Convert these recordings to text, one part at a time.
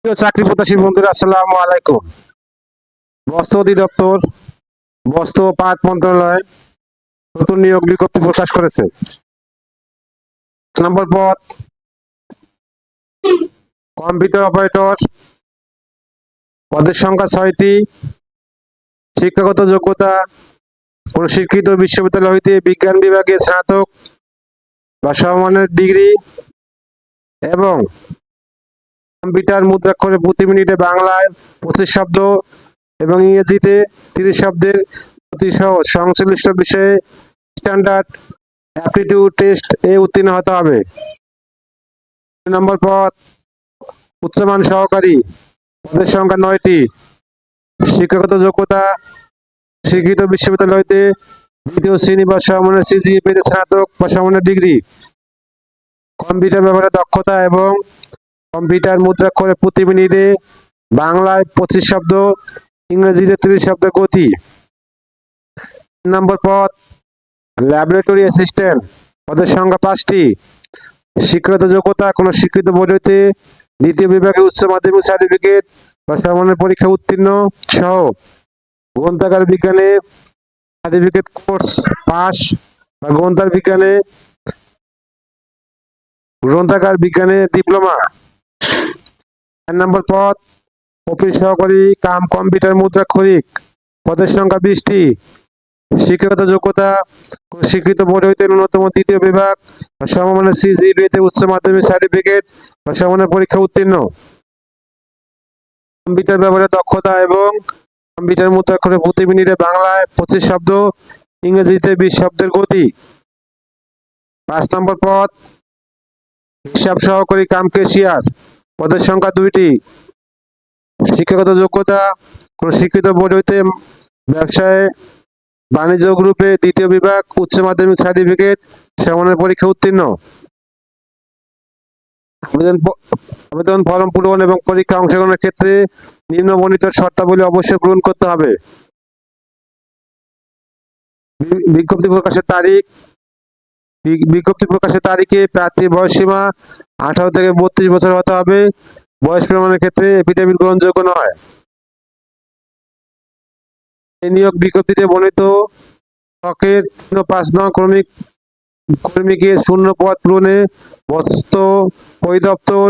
প্রিয় চাকরি প্রত্যাশী বন্ধুরা, আসসালামু আলাইকুম। বস্ত্র অধিদপ্তর, বস্ত্র ও পাট মন্ত্রণালয় নতুন নিয়োগ বিজ্ঞপ্তি প্রকাশ করেছে। নম্বর পদ কম্পিউটার অপারেটর, পদের সংখ্যা 6টি। শিক্ষাগত যোগ্যতা কোন স্বীকৃত বিশ্ববিদ্যালয় হইতে বিজ্ঞান বিভাগে স্নাতক বা সমমানের ডিগ্রি এবং কম্পিউটার মুদ্রাক্ষরে প্রতি মিনিটে বাংলায় 25 শব্দ এবং ইংরেজিতে 30 শব্দের সহ সংশ্লিষ্ট বিষয়ে স্ট্যান্ডার্ড অ্যাপটিটিউড টেস্ট এ উত্তীর্ণ হতে হবে। নম্বর পদ উচ্চমান সহকারী, পদের সংখ্যা 9টি। শিক্ষাগত যোগ্যতা স্বীকৃত বিশ্ববিদ্যালয় হইতে দ্বিতীয় শ্রেণী বা সমমানের সিজিপিএ পেতে স্নাতক বা সমমানের ডিগ্রি। কম্পিউটার ব্যবহারে দক্ষতা এবং কম্পিউটার মুদ্রাক্ষরে প্রতি মিনিটে বাংলায় 25 শব্দ, ইংরেজিতে 30 শব্দের গতি। নম্বর পদ ল্যাবরেটরি অ্যাসিস্ট্যান্ট, পদের সংখ্যা 5টি। শিক্ষাগত যোগ্যতা কোন স্বীকৃত বোর্ড হইতে দ্বিতীয় বিভাগে উচ্চ মাধ্যমিক সার্টিফিকেট বা সমমানের পরীক্ষা উত্তীর্ণ সহ গ্রন্থাগার বিজ্ঞানে সার্টিফিকেট কোর্স পাস বা গ্রন্থাগার বিজ্ঞানে ডিপ্লোমা। 4 নম্বর পদ অফিস সহকারী কাম কম্পিউটার মুদ্রাক্ষরিক, পদের সংখ্যা 20টি। শিক্ষাগত যোগ্যতা স্বীকৃত বোর্ড হইতে ন্যূনতম দ্বিতীয় বিভাগ বা সমমানের সিজিপিএতে উচ্চ মাধ্যমিক সার্টিফিকেট বা সমমানের পরীক্ষা উত্তীর্ণ। কম্পিউটার ব্যবহারে দক্ষতা এবং কম্পিউটার মুদ্রাক্ষরে প্রতি মিনিটে বাংলায় 25 শব্দ, ইংরেজিতে 20 শব্দের গতি। 5 নম্বর পদ হিসাব সহকারী কাম ক্যাশিয়ার, পদের সংখ্যা 2টি। শিক্ষাগত যোগ্যতা কোন স্বীকৃত বোর্ড হইতে ব্যবসায় বাণিজ্য গ্রুপে দ্বিতীয় বিভাগ উচ্চ মাধ্যমিক সার্টিফিকেট সমমানের পরীক্ষা উত্তীর্ণ। আবেদন ফরম পূরণ এবং পরীক্ষা অংশগ্রহণের ক্ষেত্রে নিম্নবর্ণিত শর্তাবলী অবশ্যই পূরণ করতে হবে। বিজ্ঞপ্তি প্রকাশের তারিখে প্রার্থীর বয়সসীমা 18 থেকে 32 বছর হতে হবে। বয়স প্রমাণের ক্ষেত্রে এফিডেভিট গ্রহণযোগ্য নয়। এই নিয়োগ বিজ্ঞপ্তিতে বর্ণিত ছকের 3-5 নং কর্মীকে শূন্য পদ পূরণে বস্ত্র অধিদপ্তর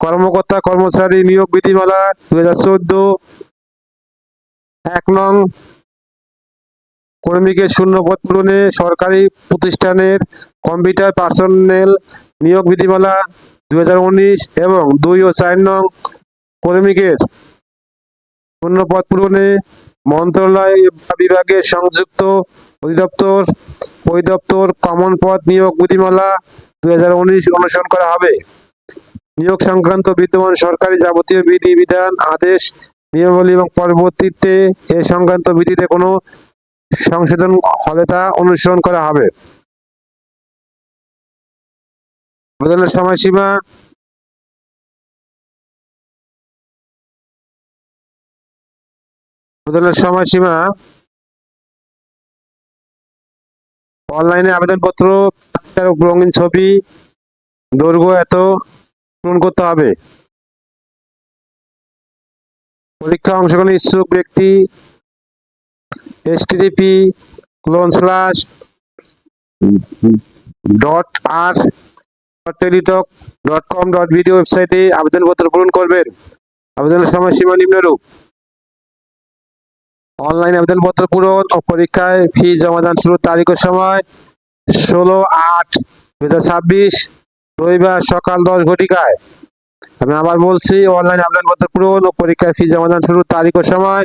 কর্মকর্তা কর্মচারী নিয়োগ বিধিমালা 2014 1 নং কর্মীকে শূন্য পদ পূরণে সরকারি প্রতিষ্ঠানের কম্পিউটার পার্সোনেল নিয়োগ বিধিমালা 2019 এবং 2 ও 4 নং কর্মীকে শূন্য পদ পূরণে মন্ত্রণালয় বিভাগের সংযুক্ত অধিদপ্তর কমন পদ নিয়োগ বিধিমালা 2019 অনুসরণ করা হবে। নিয়োগ সংক্রান্ত বিদ্যমান সরকারি যাবতীয় বিধিবিধান, আদেশ, নিয়মাবলী এবং পরবর্তীতে এ সংক্রান্ত বিধিতে কোনো সংশোধন হলে তা অনুসরণ করা হবে। আবেদনের সময়সীমা অনলাইনে আবেদনপত্র, রঙিন ছবি, দৈর্ঘ্য এত পূরণ করতে হবে। পরীক্ষা অংশগ্রহণের ইচ্ছুক ব্যক্তি http://r.teletalk.com.bd ওয়েবসাইটে আবেদনপত্র পূরণ করবেন। আবেদনের সময়সীমা নিম্নরূপ: অনলাইন আবেদনপত্র পূরণ ও পরীক্ষায় ফি জমাদান শুরুর তারিখ ও সময় 16/8/2026 রবিবার সকাল 10 ঘটিকায়। আমি আবার বলছি, অনলাইন আবেদনপত্র পূরণ ও পরীক্ষায় ফি জমাদান শুরুর তারিখ ও সময়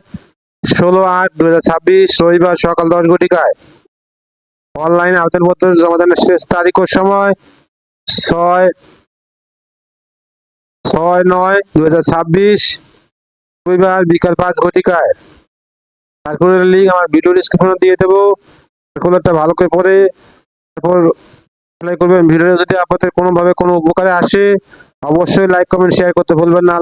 16/8/2026 রবিবার সকাল 10 ঘটিকায়। অনলাইন আবেদনপত্র জমাদানের শেষ তারিখ ও সময় 6/9/2026 রবিবার বিকাল 5 ঘটিকায়। সার্কুলার লিঙ্ক আমার ভিডিও ডেসক্রিপশনে দিয়ে দেবো। সার্কুলারটা ভালো করে পড়ে তারপর অ্যাপ্লাই করবেন। ভিডিও যদি আপনাদের কোনোভাবে কোনো উপকারে আসে অবশ্যই লাইক, কমেন্ট, শেয়ার করতে ভুলবেন না।